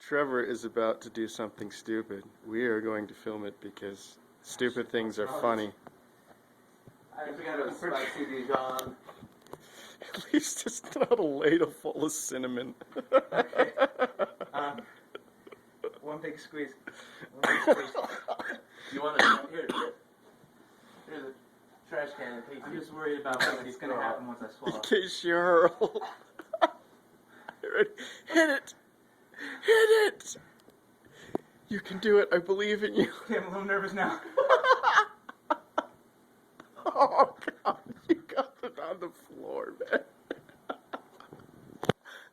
Trevor is about to do something stupid. We are going to film it because stupid things are funny. I forgot it was spicy Dijon. At least it's not a ladle full of cinnamon. Okay. One big squeeze. One big squeeze. You want to here's a trash can in case I'm just worried about what's going to happen once I In swallow. case you hurl. Hit it! Hit it! You can do it. I believe in you. Okay, I'm a little nervous now. Oh, God. You got it on the floor, man.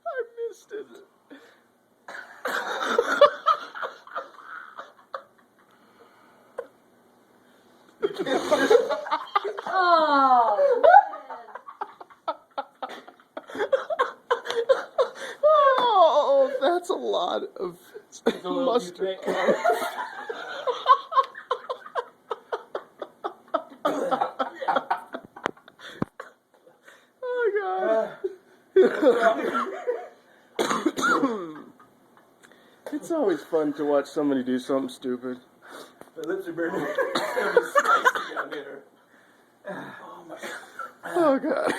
I missed it. Oh, Oh, that's a lot of mustard. Oh, God. It's always fun to watch somebody do something stupid. My lips are burning. It's gonna be spicy down here. Oh, my God. Oh, God.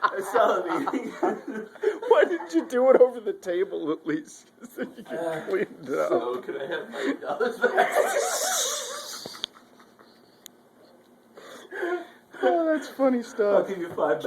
I saw the meeting. Why didn't you do it over the table at least? So you can clean it up. So could I have $5 back? Oh, that's funny I'll stuff. give you $5.